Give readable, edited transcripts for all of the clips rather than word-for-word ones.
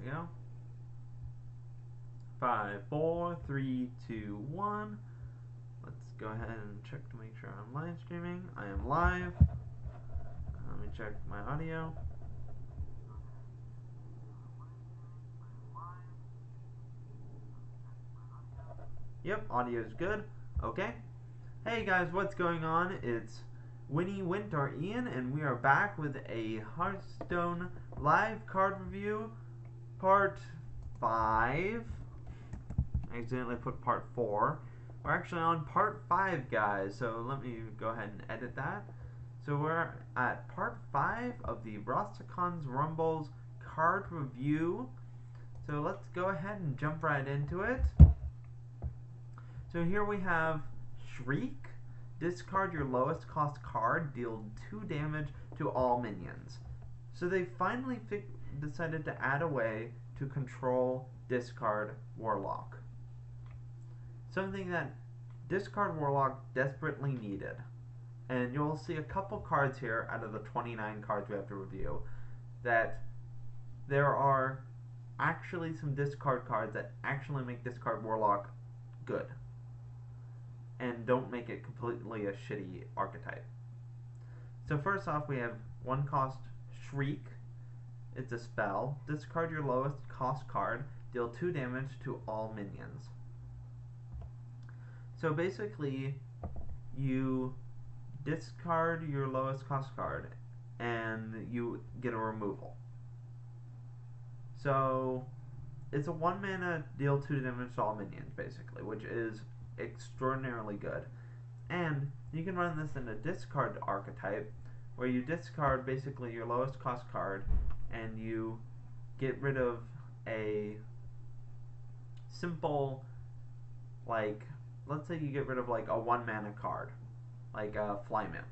we go. 5, 4, 3, 2, 1. Let's go ahead and check to make sure I'm live streaming. I am live. Let me check my audio. Yep, audio is good. Okay. Hey guys, what's going on? It's Winnie Winter Ian, and we are back with a Hearthstone live card review, part 5. I accidentally put part 4. We're actually on part 5, guys, so let me go ahead and edit that. So we're at part 5 of the Rastakhan's Rumbles card review. So let's go ahead and jump right into it. So here we have Shriek. Discard your lowest cost card, deal 2 damage to all minions. So they finally decided to add a way to control discard Warlock. Something that discard Warlock desperately needed. And you'll see a couple cards here out of the 29 cards we have to review that there are actually some discard cards that actually make discard Warlock good and don't make it completely a shitty archetype. So first off, we have 1 cost Shriek. It's a spell. Discard your lowest cost card, deal 2 damage to all minions. So basically, you discard your lowest cost card and you get a removal. So it's a 1 mana, deal 2 damage to all minions, basically, which is extraordinarily good. And you can run this in a discard archetype where you discard basically your lowest cost card and you get rid of a simple, like, let's say you get rid of like a 1 mana card, like a Flymimp,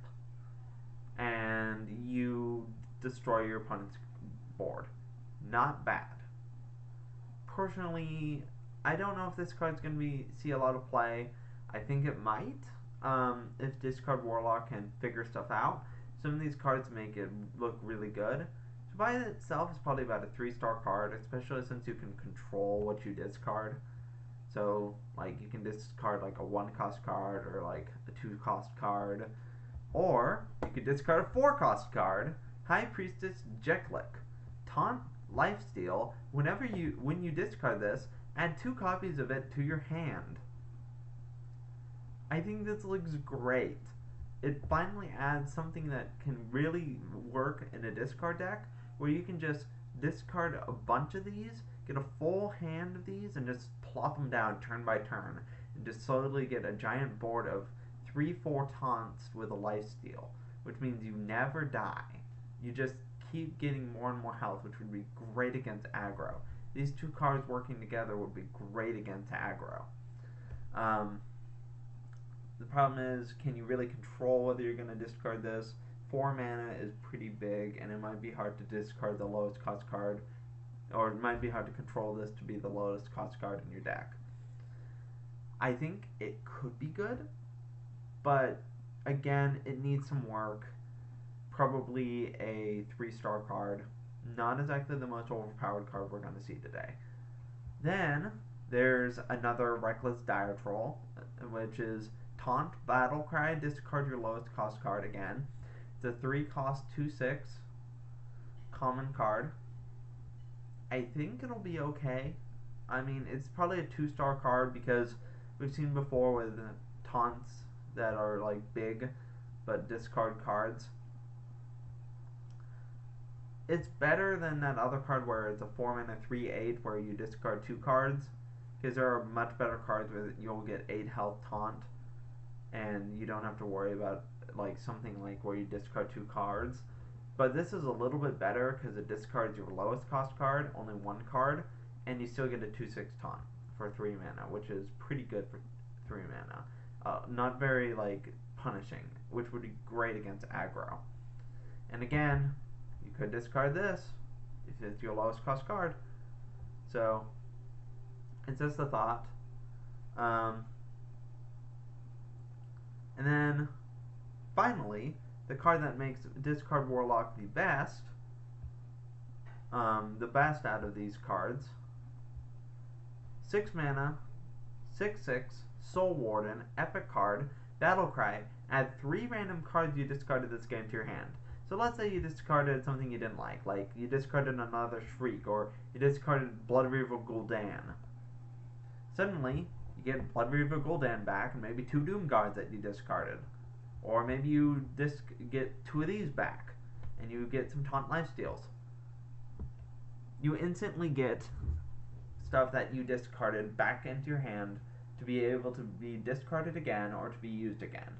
and you destroy your opponent's board. Not bad. Personally, I don't know if this card's going to see a lot of play. I think it might, if discard Warlock can figure stuff out. Some of these cards make it look really good. So by itself, it's probably about a 3-star card, especially since you can control what you discard. So, like, you can discard like a 1-cost card or like a 2-cost card, or you could discard a 4-cost card. High Priestess Jeklik. Taunt Lifesteal. When you discard this, add 2 copies of it to your hand. I think this looks great. It finally adds something that can really work in a discard deck, where you can just discard a bunch of these, get a full hand of these, and just plop them down turn by turn, and just slowly get a giant board of 3-4 taunts with a lifesteal, which means you never die. You just keep getting more and more health, which would be great against aggro. These 2 cards working together would be great against aggro. The problem is, can you really control whether you're going to discard this? 4 mana is pretty big, and it might be hard to discard the lowest cost card, or it might be hard to control this to be the lowest cost card in your deck. I think it could be good, but again, it needs some work. Probably a 3-star card. Not exactly the most overpowered card we're going to see today. Then there's another Reckless Dire Troll, which is Taunt Battlecry. Discard your lowest cost card again. It's a 3-cost 2/6 common card. I think it'll be okay. I mean, it's probably a 2-star card because we've seen before with taunts that are like big but discard cards. It's better than that other card where it's a 4 mana 3/8 where you discard 2 cards, because there are much better cards where you'll get 8 health taunt and you don't have to worry about like something like where you discard 2 cards. But this is a little bit better because it discards your lowest cost card, only 1 card, and you still get a 2/6 taunt for 3 mana, which is pretty good for 3 mana. Not very like punishing, which would be great against aggro. And again, you could discard this if it's your lowest cost card. So it's just a thought. And then finally, the card that makes discard Warlock the best the best out of these cards. 6 mana, 6/6, Soul Warden, Epic card, Battle Cry. Add 3 random cards you discarded this game to your hand. So let's say you discarded something you didn't like you discarded another Shriek, or you discarded Blood Reaver Gul'dan. Suddenly, you get Blood Reaver Gul'dan back, and maybe 2 Doom Guards that you discarded. Or maybe you get 2 of these back, and you get some Taunt Lifesteals. You instantly get stuff that you discarded back into your hand to be able to be discarded again or to be used again.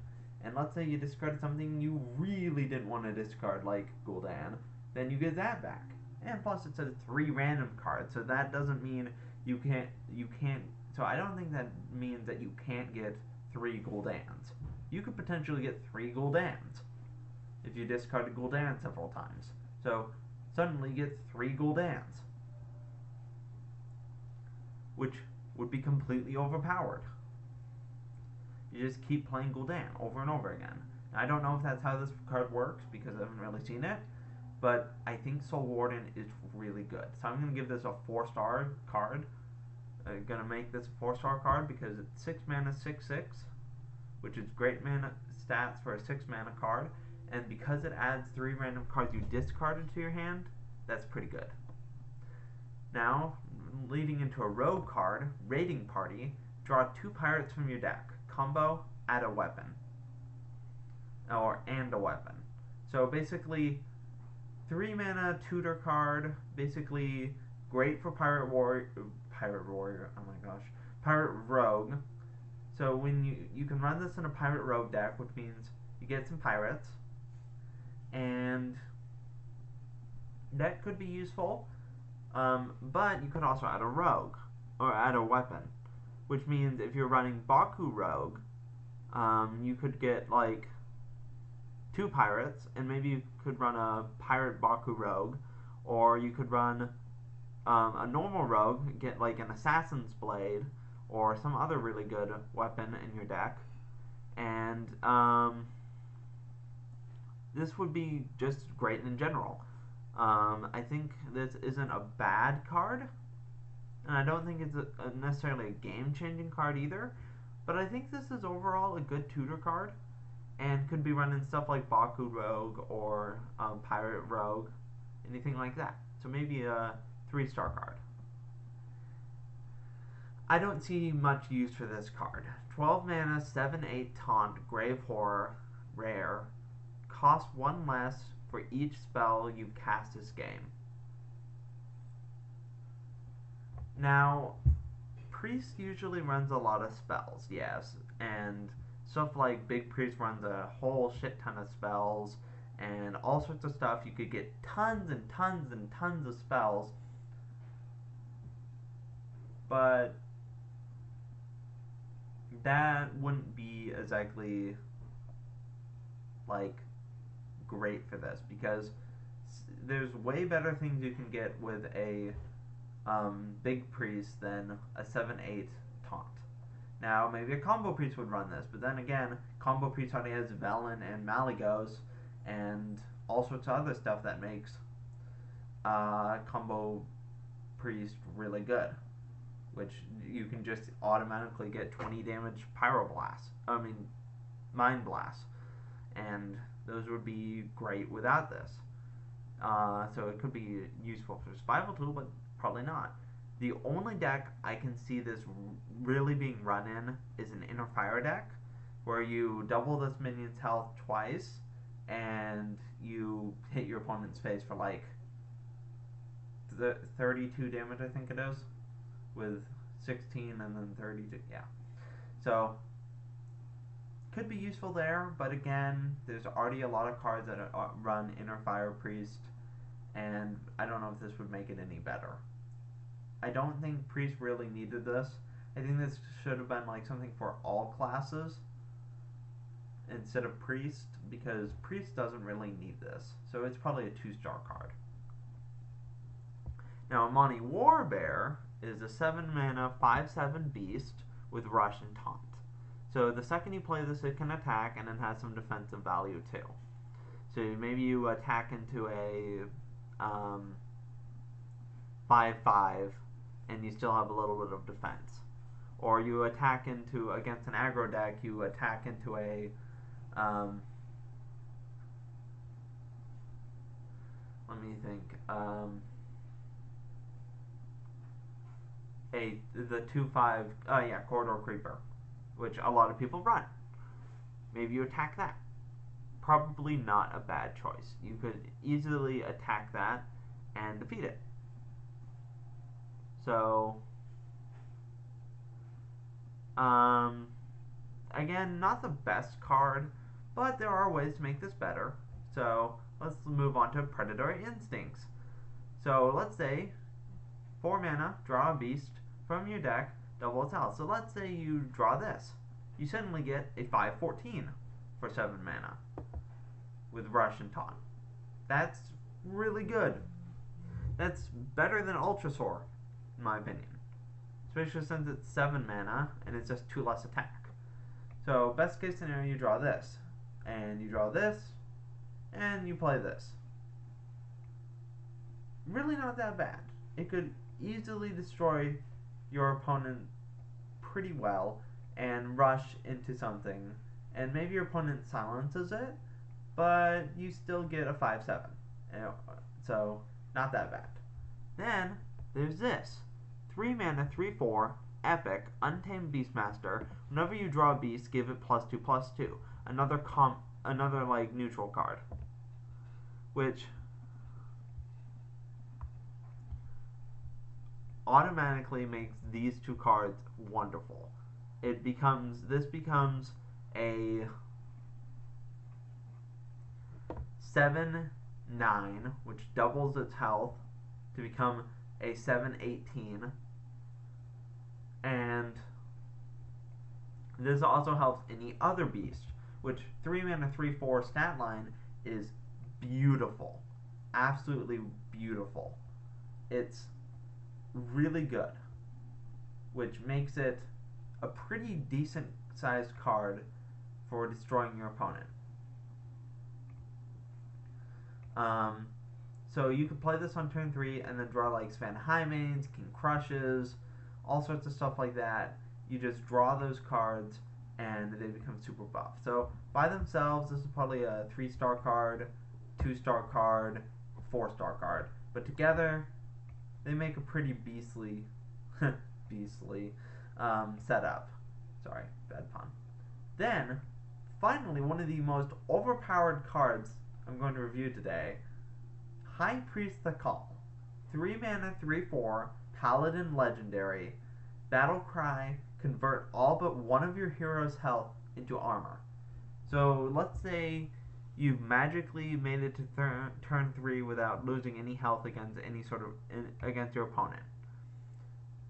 And let's say you discarded something you really didn't want to discard, like Gul'dan, then you get that back. And plus it says 3 random cards, so that doesn't mean you can't, so I don't think that means that you can't get 3 Gul'dans. You could potentially get 3 Gul'dans if you discarded Gul'dan several times. So suddenly you get 3 Gul'dans, which would be completely overpowered. You just keep playing Gul'dan over and over again. Now, I don't know if that's how this card works because I haven't really seen it, but I think Soul Warden is really good. So I'm going to give this a 4-star card. I'm going to make this a 4-star card because it's 6 mana, 6/6, which is great mana stats for a 6 mana card, and because it adds 3 random cards you discarded to your hand, that's pretty good. Now, leading into a rogue card, Raiding Party, draw 2 pirates from your deck. Combo, add a weapon. And a weapon. So basically, 3 mana tutor card, basically great for Pirate Warrior, oh my gosh, Pirate Rogue. So when you can run this in a Pirate Rogue deck, which means you get some pirates, and that could be useful, but you could also add a rogue, or add a weapon, which means if you're running Baku Rogue, you could get like 2 pirates, and maybe you could run a Pirate Baku Rogue, or you could run a normal rogue, get like an Assassin's Blade, or some other really good weapon in your deck, and this would be just great in general. I think this isn't a bad card, and I don't think it's necessarily a game-changing card either, but I think this is overall a good tutor card, and could be running stuff like Baku Rogue or Pirate Rogue, anything like that. So maybe a 3-star card. I don't see much use for this card. 12 mana, 7/8 Taunt, Grave Horror, rare, cost 1 less for each spell you cast this game. Now, Priest usually runs a lot of spells, yes, and stuff like Big Priest runs a whole shit ton of spells, and all sorts of stuff. You could get tons and tons and tons of spells, but that wouldn't be exactly like great for this, because there's way better things you can get with a Big Priest than a 7/8 Taunt. Now, maybe a Combo Priest would run this, but then again, Combo Priest already has Velen and Malygos and all sorts of other stuff that makes Combo Priest really good, which you can just automatically get 20 damage Mind Blast, and those would be great without this. So it could be useful for survival tool, but probably not. The only deck I can see this really being run in is an Inner Fire deck, where you double this minion's health twice, and you hit your opponent's face for like 32 damage, I think it is, with 16 and then 32, yeah. So, could be useful there, but again, there's already a lot of cards that run Inner Fire Priest, and I don't know if this would make it any better. I don't think Priest really needed this. I think this should have been like something for all classes instead of Priest, because Priest doesn't really need this. So it's probably a 2-star card. Now, Amani Warbear is a 7 mana 5/7 beast with Rush and Taunt. So the second you play this, it can attack, and it has some defensive value too. So maybe you attack into a 5/5, and you still have a little bit of defense. Or you attack against an aggro deck, you attack into a, let me think, the 2/5, Corridor Creeper, which a lot of people run. Maybe you attack that. Probably not a bad choice. You could easily attack that and defeat it. So, again, not the best card, but there are ways to make this better. So, let's move on to Predatory Instincts. So, let's say 4 mana, draw a beast from your deck, double its health. So, let's say you draw this. You suddenly get a 5/14 for 7 mana with Rush and Taunt. That's really good. That's better than Ultrasaur, in my opinion. Especially since it's 7 mana and it's just 2 less attack. So, best case scenario, you draw this. And you draw this. And you play this. Really not that bad. It could easily destroy your opponent pretty well and rush into something. And maybe your opponent silences it, but you still get a 5/7. So, not that bad. Then, there's this. 3 mana, 3/4, Epic, Untamed Beastmaster. Whenever you draw a beast, give it +2/+2. Another like neutral card. Which automatically makes these 2 cards wonderful. This becomes a 7/9, which doubles its health to become a 7/18. And this also helps any other beast, which 3 mana, 3/4 stat line is beautiful. Absolutely beautiful. It's really good, which makes it a pretty decent sized card for destroying your opponent. So you could play this on turn 3 and then draw like Sven Hymanes, King Crushes, all sorts of stuff like that. You just draw those cards and they become super buff. So by themselves, this is probably a 3-star card, 2-star card, 4-star card. But together, they make a pretty beastly setup. Sorry, bad pun. Then, finally, one of the most overpowered cards I'm going to review today, High Priest the Call. 3 mana, 3/4, Paladin Legendary. Battle Cry, convert all but one of your hero's health into armor. So let's say you've magically made it to turn 3 without losing any health against your opponent.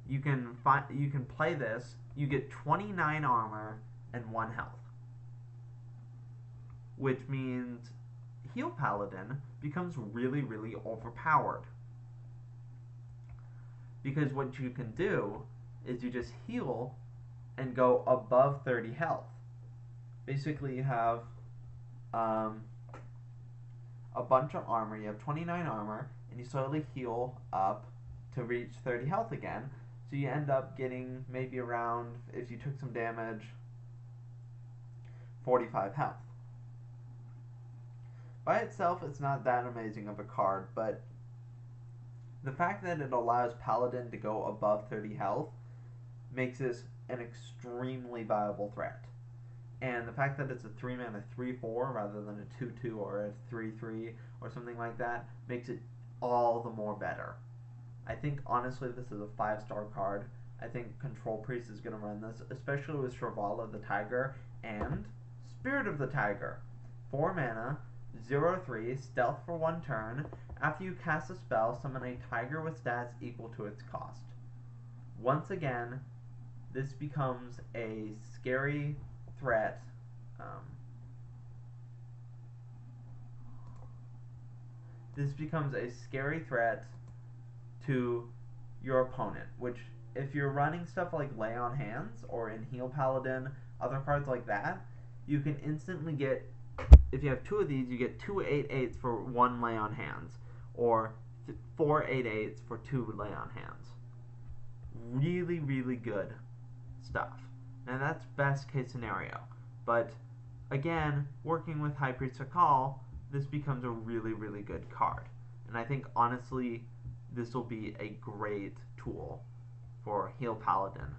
You can play this. You get 29 armor and 1 health, which means Heal Paladin becomes really, really overpowered. Because what you can do is you just heal and go above 30 health. Basically, you have a bunch of armor. You have 29 armor, and you slowly heal up to reach 30 health again. So you end up getting maybe around, if you took some damage, 45 health. By itself, it's not that amazing of a card, but the fact that it allows Paladin to go above 30 health makes this an extremely viable threat. And the fact that it's a 3 mana 3/4 rather than a 2/2 or a 3/3 or something like that makes it all the more better. I think honestly this is a 5-star card. I think Control Priest is going to run this, especially with Shrivala the Tiger and Spirit of the Tiger. 4 mana, 0/3, stealth for 1 turn. After you cast a spell, summon a tiger with stats equal to its cost. Once again, this becomes a scary threat. This becomes a scary threat to your opponent, which if you're running stuff like Lay on Hands or in Heal Paladin, other cards like that, you can instantly get, if you have 2 of these, you get 2 8/8s for 1 Lay on Hands, or 4 8/8s for 2 lay on hands. Really, really good stuff. And that's best case scenario. But again, working with High Priest Call, this becomes a really, really good card. And I think honestly, this will be a great tool for Heal Paladin.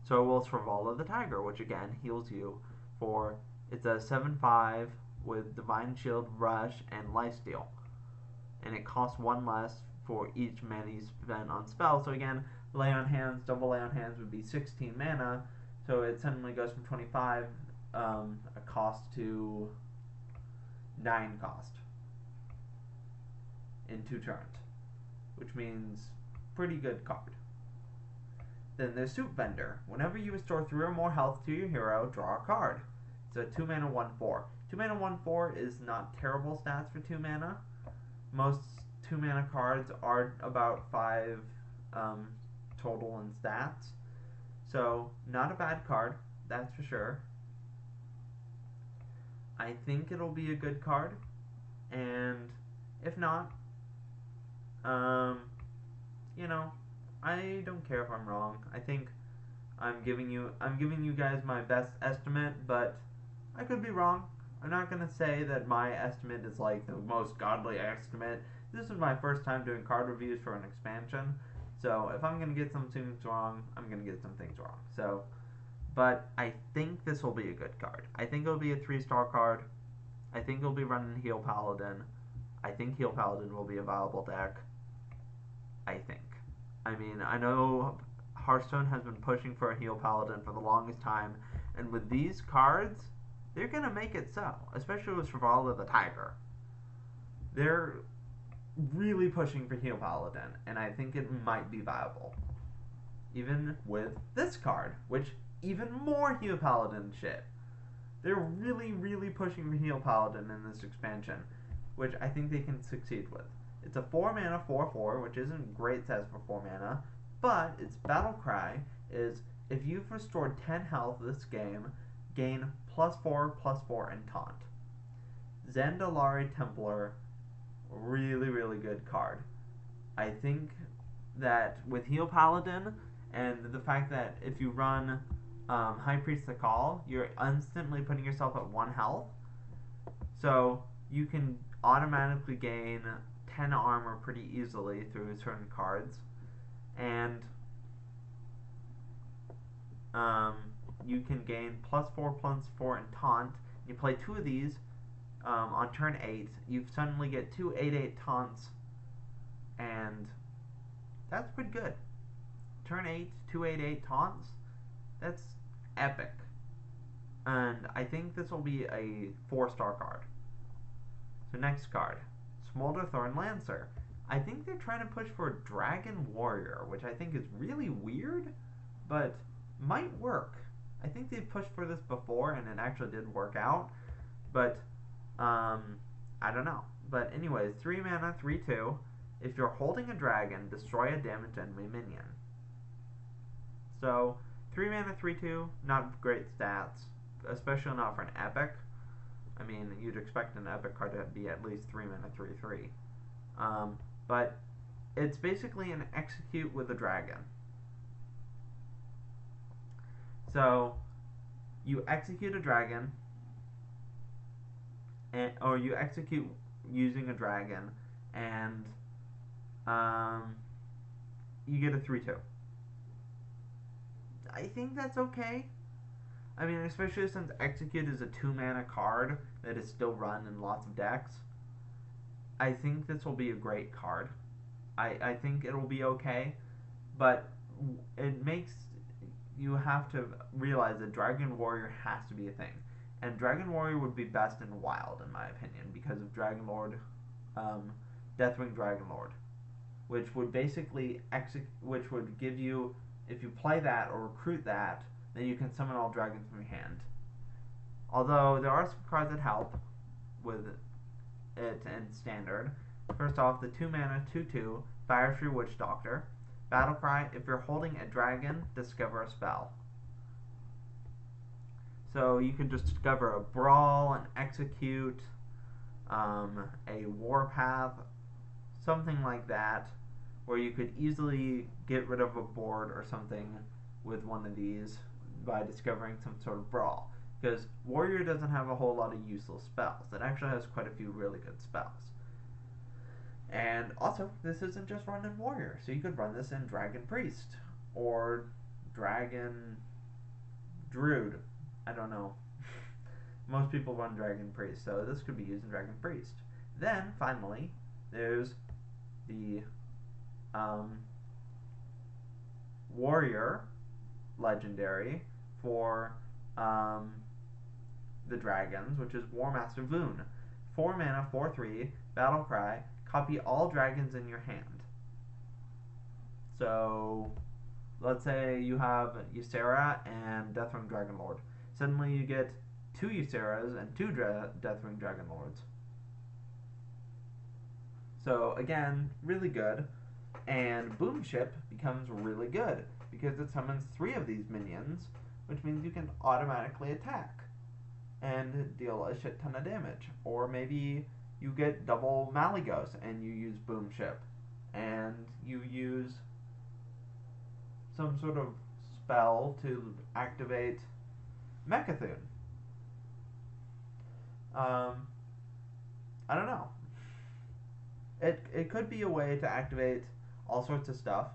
So will Sravala the Tiger, which again heals you for, it's a 7/5 with Divine Shield, Rush, and Lifesteal. And it costs 1 less for each mana you spend on spell. So again, lay on hands, double lay on hands would be 16 mana. So it suddenly goes from 25 a cost to 9 cost in 2 turns, which means pretty good card. Then there's Soup Vendor. Whenever you restore 3 or more health to your hero, draw a card. It's a 2 mana 1/4. 2 mana 1/4 is not terrible stats for 2 mana. Most 2 mana cards are about 5 total in stats. So, not a bad card, that's for sure. I think it'll be a good card. And if not, you know, I don't care if I'm wrong. I think I'm giving you guys my best estimate, but I could be wrong. I'm not gonna say that my estimate is like the most godly estimate. This is my first time doing card reviews for an expansion, so if I'm gonna get some things wrong, I'm gonna get some things wrong. So, but I think this will be a good card. I think it'll be a 3-star card. I think it'll be running Heal Paladin. I think Heal Paladin will be a viable deck. I think. I mean, I know Hearthstone has been pushing for a Heal Paladin for the longest time, and with these cards, they're going to make it so, especially with Sravala the Tiger. They're really pushing for Heal Paladin, and I think it might be viable. Even with this card, which even more Heal Paladin shit. They're really, really pushing for Heal Paladin in this expansion, which I think they can succeed with. It's a 4 mana 4/4, which isn't great stats for 4 mana, but its battle cry is if you've restored 10 health this game, gain +4/+4 and taunt. Zandalari Templar, really, really good card. I think that with Heal Paladin and the fact that if you run High Priest Call, you're instantly putting yourself at 1 health. So you can automatically gain 10 armor pretty easily through certain cards. And you can gain +4/+4 and taunt. You play 2 of these on turn 8. You suddenly get 2 8/8 taunts, and that's pretty good. Turn 8, 2 8/8 taunts. That's epic. And I think this will be a 4-star card. So next card, Smolderthorn Lancer. I think they're trying to push for Dragon Warrior, which I think is really weird, but might work. I think they've pushed for this before, and it actually did work out, but I don't know. But anyways, 3 mana, 3/2. If you're holding a dragon, destroy a damaged enemy minion. So 3 mana, 3/2, not great stats, especially not for an epic. I mean, you'd expect an epic card to be at least 3 mana, 3/3. But it's basically an execute with a dragon. So you execute a dragon, or you execute using a dragon, and you get a 3/2. I think that's okay. I mean, especially since Execute is a 2 mana card that is still run in lots of decks. I think this will be a great card. I think it will be okay, but it makes you have to realize that Dragon Warrior has to be a thing. And Dragon Warrior would be best in Wild, in my opinion, because of Dragon Lord, Deathwing Dragon Lord, which would basically which would give you, if you play that or recruit that, then you can summon all dragons from your hand. Although there are some cards that help with it in Standard. First off, the 2 mana 2/2 Firefree Witch Doctor. Battlecry: if you're holding a dragon, discover a spell. So you can just discover a Brawl, an Execute, a Warpath, something like that, where you could easily get rid of a board or something with one of these by discovering some sort of brawl. Because Warrior doesn't have a whole lot of useless spells. It actually has quite a few really good spells. And also, this isn't just run in Warrior, so you could run this in Dragon Priest or Dragon Druid. I don't know. Most people run Dragon Priest, so this could be used in Dragon Priest. Then, finally, there's the Warrior Legendary for the dragons, which is War Master Voon. 4 mana, 4/3, Battle Cry, copy all dragons in your hand. So, let's say you have Ysera and Deathwing Dragonlord. Suddenly you get 2 Yseras and 2 Deathwing Dragonlords. So, again, really good. And Boomship becomes really good because it summons 3 of these minions, which means you can automatically attack and deal a shit ton of damage. Or maybe you get double Malygos and you use Boomship and you use some sort of spell to activate Mecha'thun. I don't know. It could be a way to activate all sorts of stuff.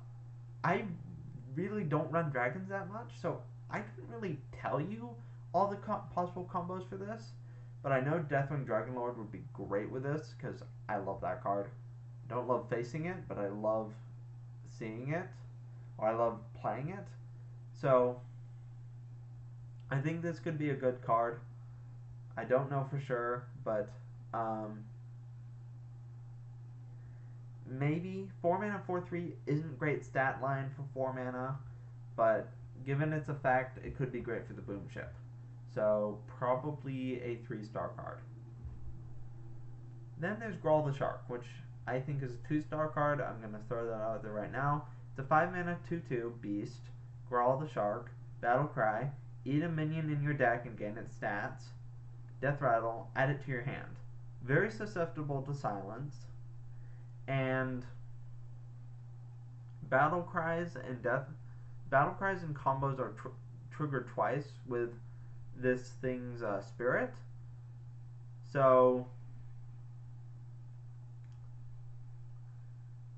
I really don't run dragons that much, so I couldn't really tell you all the possible combos for this. But I know Deathwing Dragonlord would be great with this because I love that card. I don't love facing it, but I love seeing it, or I love playing it. So I think this could be a good card. I don't know for sure, but maybe 4 mana 4/3 isn't great stat line for 4 mana, but given its effect, it could be great for the Boomship. So probably a 3-star card. Then there's Grawl the Shark, which I think is a 2-star card. I'm going to throw that out there right now. It's a 5 mana 2/2 beast. Grawl the Shark, Battle Cry, eat a minion in your deck and gain its stats. Death Rattle, add it to your hand. Very susceptible to silence. And Battle Cries and combos are triggered twice with this thing's spirit. So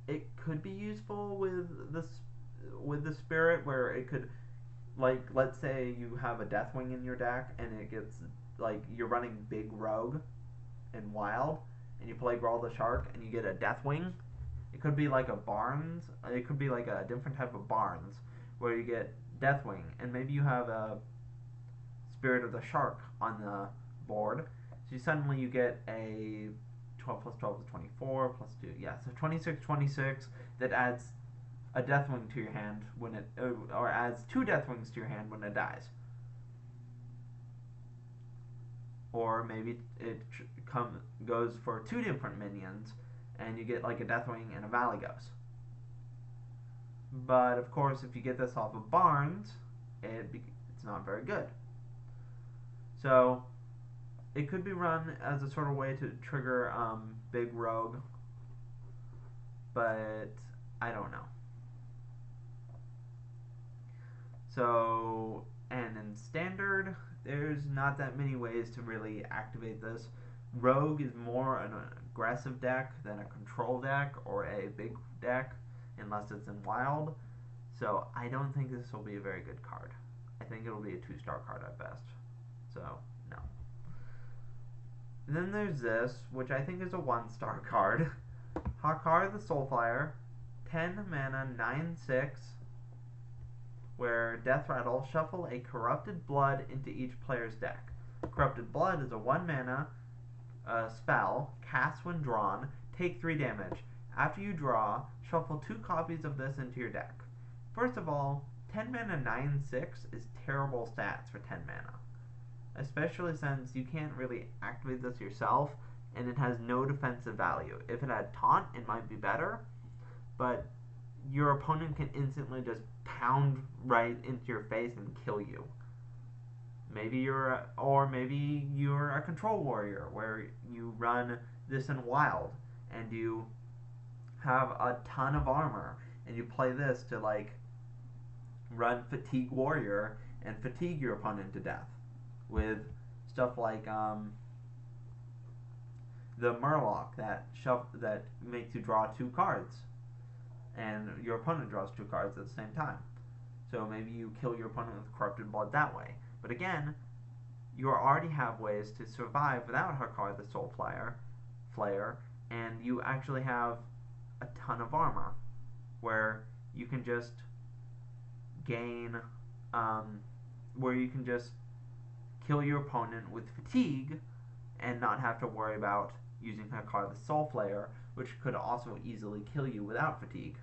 it could be useful with the spirit, where it could, like, let's say you have a Deathwing in your deck and it gets, like, you're running Big Rogue in Wild and you play Grawl the Shark and you get a Deathwing. It could be like a Barnes. It could be like a different type of Barnes where you get Deathwing, and maybe you have a Spirit of the Shark on the board. So suddenly you get a 12 plus 12 is 24 plus 2. Yeah, so 26 that adds a Deathwing to your hand when it, or adds 2 Deathwings to your hand when it dies. Or maybe it goes for 2 different minions, and you get like a Deathwing and a Malygos. But of course, if you get this off of Barnes, it's not very good. So it could be run as a sort of way to trigger Big Rogue, but I don't know. So, and in Standard, there's not that many ways to really activate this. Rogue is more an aggressive deck than a control deck or a big deck, unless it's in Wild. So I don't think this will be a very good card. I think it'll be a 2-star card at best. So, no. And then there's this, which I think is a 1-star card. Hakar the Soulflyer, 10 mana, 9/6, where Death Rattle, shuffle a Corrupted Blood into each player's deck. Corrupted Blood is a 1 mana spell, cast when drawn, take 3 damage. After you draw, shuffle 2 copies of this into your deck. First of all, 10 mana 9/6 is terrible stats for 10 mana. Especially since you can't really activate this yourself, and it has no defensive value. If it had Taunt, it might be better, but your opponent can instantly just pound right into your face and kill you. Maybe you're a control warrior where you run this in Wild and you have a ton of armor, and you play this to like run Fatigue Warrior and fatigue your opponent to death with stuff like the Murloc that makes you draw 2 cards, and your opponent draws 2 cards at the same time. So maybe you kill your opponent with Corrupted Blood that way. But again, you already have ways to survive without Hakar the Soul Flayer, and you actually have a ton of armor, where you can just gain, where you can just kill your opponent with fatigue and not have to worry about using Hakar the Soul Flayer, which could also easily kill you without fatigue.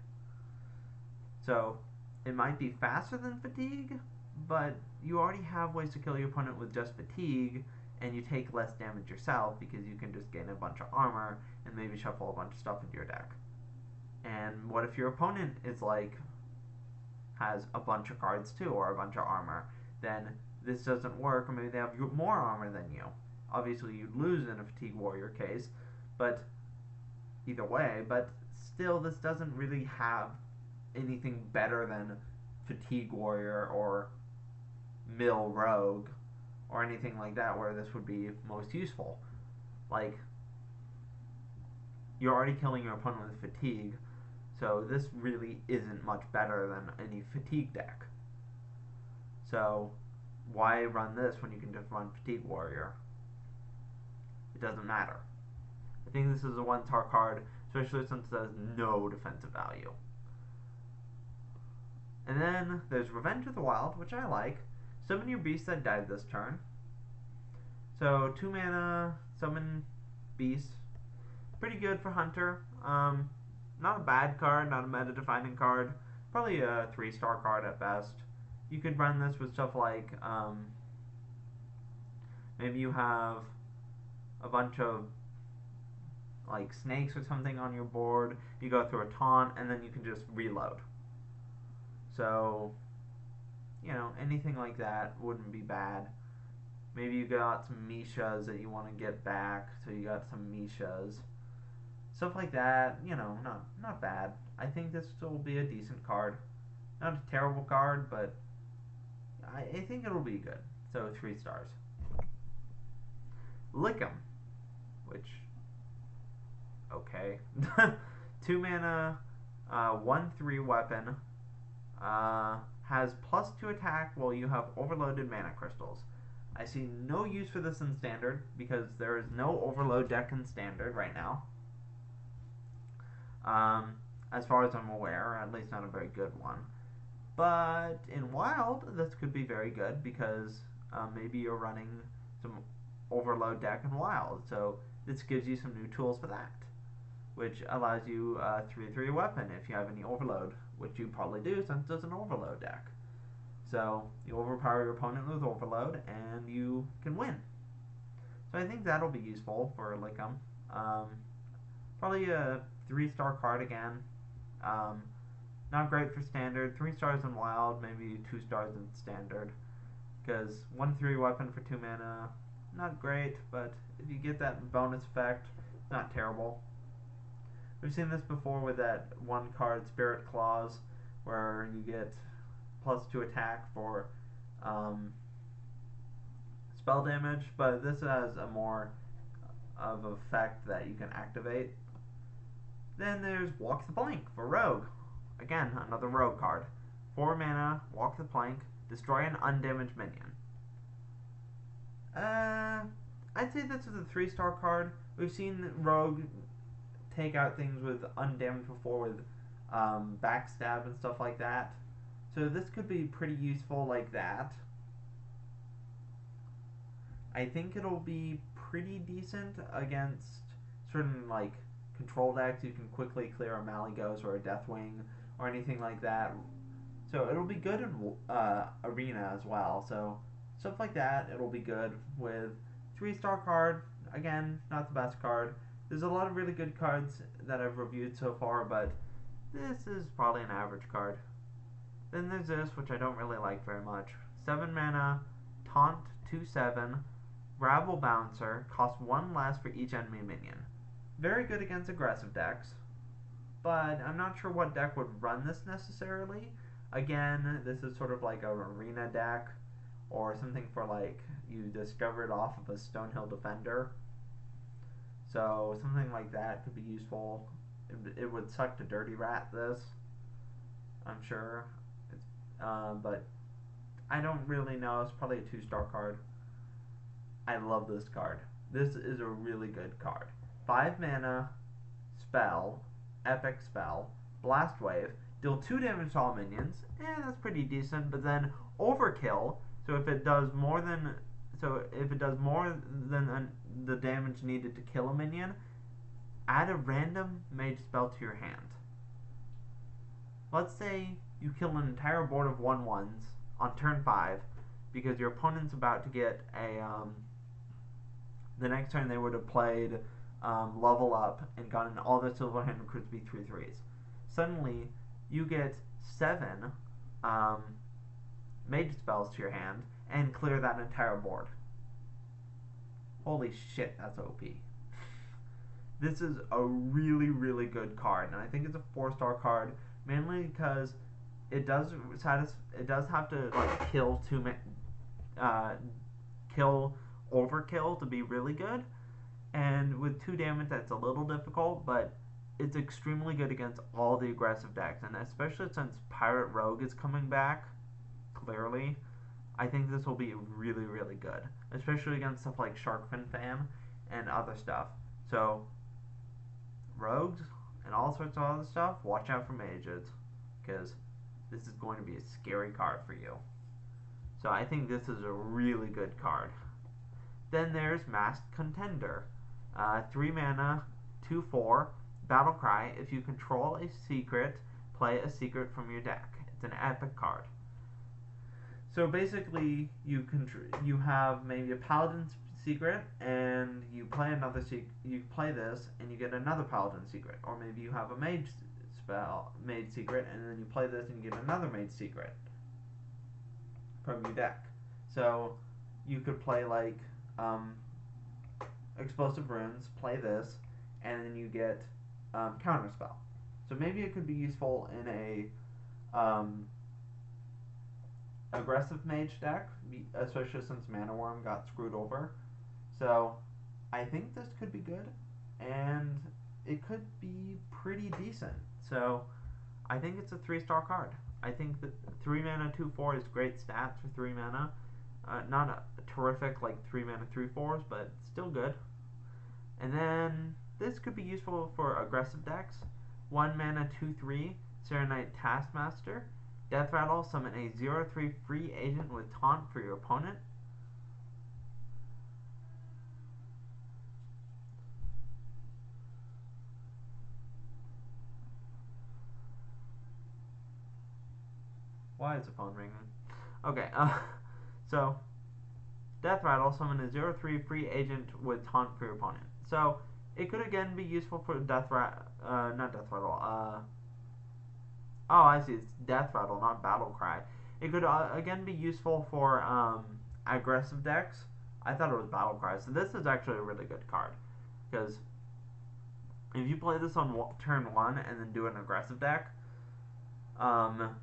So it might be faster than fatigue, but you already have ways to kill your opponent with just fatigue, and you take less damage yourself because you can just gain a bunch of armor and maybe shuffle a bunch of stuff into your deck. And what if your opponent is like has a bunch of cards too, or a bunch of armor? Then this doesn't work, or maybe they have more armor than you. Obviously you'd lose in a Fatigue Warrior case, but either way, but still this doesn't really have anything better than Fatigue Warrior or Mill Rogue or anything like that where this would be most useful. Like, you're already killing your opponent with fatigue, so this really isn't much better than any fatigue deck. So why run this when you can just run Fatigue Warrior? It doesn't matter. I think this is a 1-star card, especially since it has no defensive value. And then there's Revenge of the Wild, which I like. Summon your beast that died this turn. So 2 mana, summon beast. Pretty good for Hunter. Not a bad card, not a meta-defining card. Probably a 3-star card at best. You could run this with stuff like, maybe you have a bunch of like snakes or something on your board. You go through a taunt, and then you can just reload. So, you know, anything like that wouldn't be bad. Maybe you got some Mishas that you want to get back, so you got some Mishas. Stuff like that, you know, not bad. I think this will be a decent card. Not a terrible card, but I think it'll be good. So 3 stars. Lickum, which, okay. 2 mana, 1/3 weapon. Has +2 attack while you have overloaded mana crystals. I see no use for this in Standard because there is no overload deck in Standard right now. As far as I'm aware, at least not a very good one. But in Wild, this could be very good because maybe you're running some overload deck in Wild. So this gives you some new tools for that, which allows you a 3/3 weapon if you have any overload, which you probably do since it's an overload deck. So you overpower your opponent with overload and you can win. So I think that'll be useful for Lickum. Probably a 3-star card again. Not great for Standard. 3 stars in Wild, maybe 2 stars in Standard. Because 1/3 weapon for 2 mana, not great, but if you get that bonus effect, not terrible. We've seen this before with that 1 card Spirit Claws, where you get +2 attack for spell damage, but this has a more of effect that you can activate. Then there's Walk the Plank for Rogue. Again, another Rogue card. 4 mana, Walk the Plank, destroy an undamaged minion. I'd say this is a 3-star card. We've seen Rogue take out things with undamaged before with backstab and stuff like that. So this could be pretty useful like that. I think it'll be pretty decent against certain like control decks. You can quickly clear a Malygos or a Deathwing or anything like that. So it'll be good in Arena as well. So stuff like that, it'll be good with 3-star card. Again, not the best card. There's a lot of really good cards that I've reviewed so far, but this is probably an average card. Then there's this, which I don't really like very much. 7 mana, Taunt 2/7, Rabble Bouncer, costs 1 less for each enemy minion. Very good against aggressive decks. but I'm not sure what deck would run this necessarily. Again, this is sort of like an arena deck, or something for like you discover it off of a Stonehill Defender. So something like that could be useful. It would suck to Dirty Rat this, I'm sure. But I don't really know. It's probably a 2-star card. I love this card. This is a really good card. 5 mana, spell, epic spell, blast wave, deal 2 damage to all minions. That's pretty decent. But then overkill. So if it does more than the damage needed to kill a minion, add a random mage spell to your hand. Let's say you kill an entire board of 1/1s on turn 5 because your opponent's about to get a the next turn they would have played level up and gotten all their silver hand recruits be 3/3s. Suddenly you get 7 mage spells to your hand and clear that entire board. Holy shit, that's OP. This is a really, really good card, and I think it's a 4-star card mainly because it does have to like kill overkill to be really good, and with 2 damage that's a little difficult, but it's extremely good against all the aggressive decks, and especially since Pirate Rogue is coming back, clearly, I think this will be really, really good, especially against stuff like Sharkfin Fan and other stuff. So, rogues and all sorts of other stuff, watch out for mages, because this is going to be a scary card for you. So I think this is a really good card. Then there's Masked Contender. 3 mana, 2/4, Battle Cry. If you control a secret, play a secret from your deck. It's an epic card. So basically, you have maybe a Paladin secret, and you play you play this, and you get another Paladin secret, or maybe you have a Mage secret, and then you play this, and you get another Mage secret from your deck. So you could play like Explosive Runes, play this, and then you get Counterspell. So maybe it could be useful in a aggressive mage deck, especially since Mana Worm got screwed over. So I think this could be good, and it could be pretty decent. So I think it's a 3-star card. I think that 3 mana 2/4 is great stats for 3 mana. Not a terrific like 3 mana 3/4s, but still good. And then this could be useful for aggressive decks. 1 mana 2/3 Serenite Taskmaster. Death Rattle, summon a 0/3 free agent with taunt for your opponent. Why is the phone ringing? Okay, so Death Rattle, summon a 0/3 free agent with taunt for your opponent. So it could again be useful for not Death Rattle. Oh, I see. It's Death Rattle, not Battle Cry. It could again be useful for aggressive decks. I thought it was Battle Cry. So this is actually a really good card, because if you play this on turn 1 and then do an aggressive deck,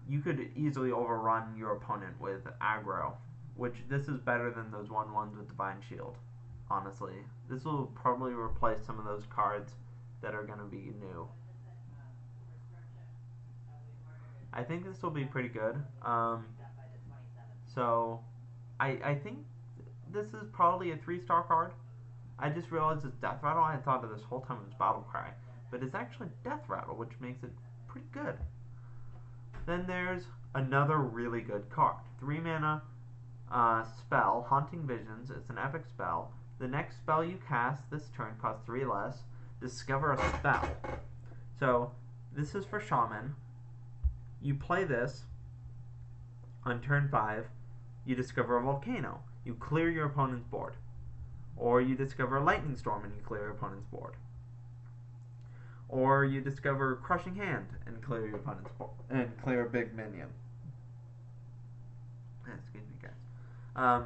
you could easily overrun your opponent with aggro, which this is better than those 1/1s with Divine Shield. Honestly, this will probably replace some of those cards that are going to be new. I think this will be pretty good. So I think this is probably a 3-star card. I just realized it's Death Rattle. I thought of this whole time it was Battle Cry, but it's actually Death Rattle, which makes it pretty good. Then there's another really good card. 3 mana spell, Haunting Visions. It's an epic spell. The next spell you cast this turn costs 3 less. Discover a spell. So this is for Shaman. You play this on turn 5. You discover a volcano. You clear your opponent's board. Or you discover a lightning storm and you clear your opponent's board. Or you discover Crushing Hand and clear your opponent's board and clear a big minion. Excuse me, guys.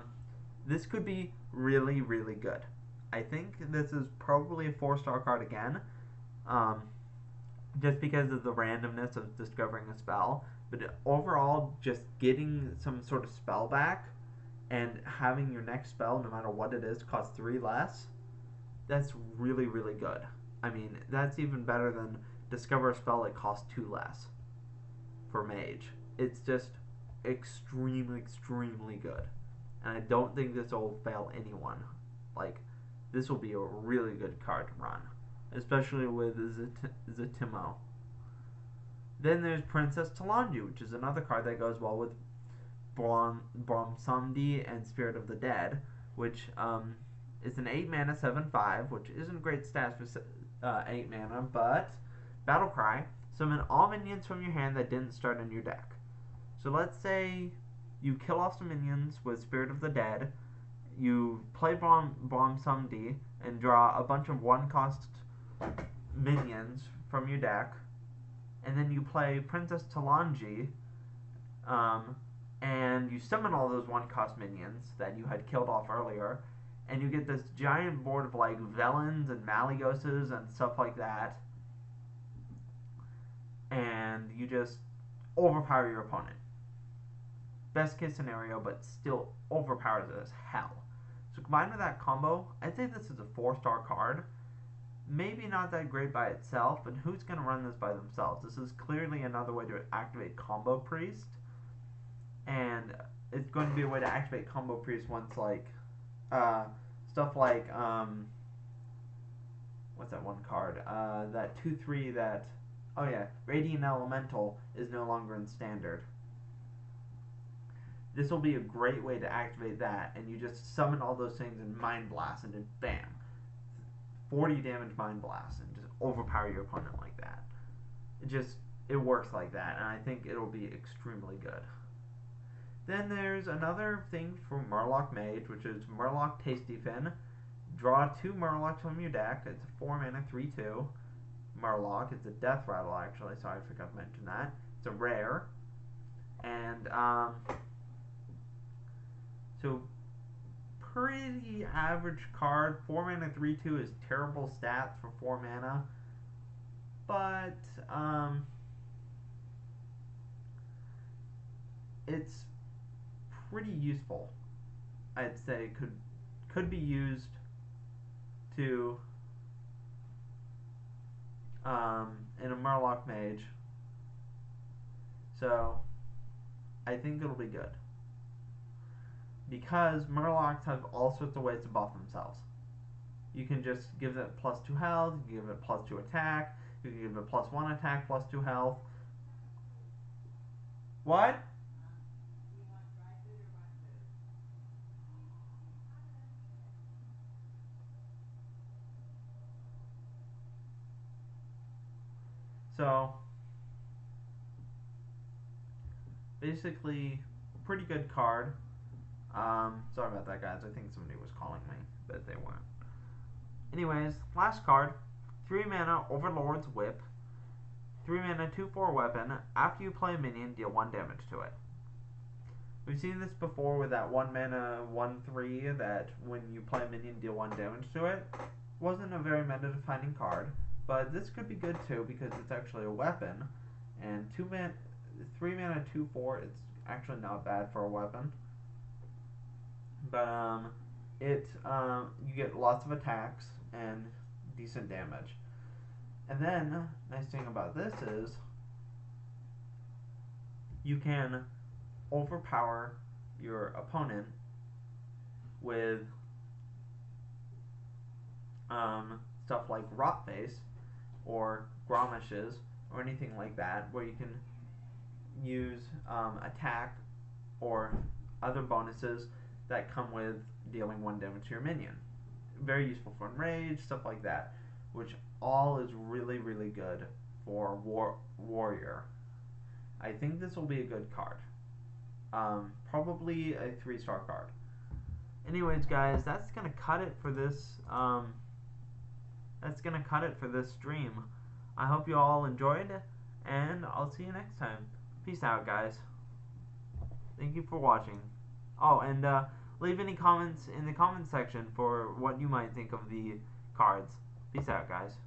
This could be really, really good. I think this is probably a 4-star card again. just because of the randomness of discovering a spell. But overall, just getting some sort of spell back and having your next spell, no matter what it is, cost 3 less, that's really, really good. I mean, that's even better than discover a spell that costs 2 less for mage. It's just extremely, extremely good. And I don't think this will fail anyone. Like, this will be a really good card to run, especially with Zatimo. Then there's Princess Talanji, which is another card that goes well with Bromsamdi and Spirit of the Dead, which is an 8 mana 7/5, which isn't great stats for 8 mana, but Battle Cry, summon all minions from your hand that didn't start in your deck. So let's say you kill off some minions with Spirit of the Dead, you play Bromsamdi and draw a bunch of 1-cost minions from your deck, and then you play Princess Talanji, and you summon all those 1-cost minions that you had killed off earlier, and you get this giant board of like Velens and Maligoses and stuff like that, and you just overpower your opponent. Best case scenario, but still overpowers it as hell. So combined with that combo, I'd say this is a 4-star card. Maybe not that great by itself, but who's going to run this by themselves? This is clearly another way to activate Combo Priest, and it's going to be a way to activate Combo Priest once, like, stuff like, what's that one card? That 2/3 that, oh yeah, Radiant Elemental is no longer in Standard. This will be a great way to activate that, and you just summon all those things and Mind Blast, and then bam, 40 damage Mind Blast, and just overpower your opponent like that. It works like that, and I think it'll be extremely good. Then there's another thing for Murloc Mage, which is Murloc Tasty Fin. Draw 2 Murlocs from your deck. It's a 4 mana 3/2 Murloc. It's a Death Rattle, actually. Sorry, I forgot to mention that. It's a rare, and so pretty average card. 4 mana 3/2 is terrible stats for 4 mana, but it's pretty useful. I'd say could be used to in a Murloc Mage. So I think it'll be good, because Murlocs have all sorts of ways to buff themselves. You can just give it +2 health, you can give it +2 attack, you can give it +1 attack, +2 health. What? So basically, pretty good card. Sorry about that, guys. I think somebody was calling me, but they weren't. Anyways, last card, 3 mana Overlord's Whip, 3 mana 2/4 weapon. After you play a minion, deal 1 damage to it. We've seen this before with that 1 mana 1/3 that when you play a minion, deal 1 damage to it. Wasn't a very meta-defining card, but this could be good too because it's actually a weapon, and 3 mana 2/4. It's actually not bad for a weapon. But you get lots of attacks and decent damage. And then, nice thing about this is you can overpower your opponent with stuff like Rotface or Gromishes or anything like that, where you can use attack or other bonuses that come with dealing 1 damage to your minion. Very useful for enrage, stuff like that, which all is really, really good for warrior. I think this will be a good card. Probably a 3-star card. Anyways, guys, that's gonna cut it for this. Stream. I hope you all enjoyed, and I'll see you next time. Peace out, guys. Thank you for watching. Oh, and leave any comments in the comment section for what you might think of the cards. Peace out, guys.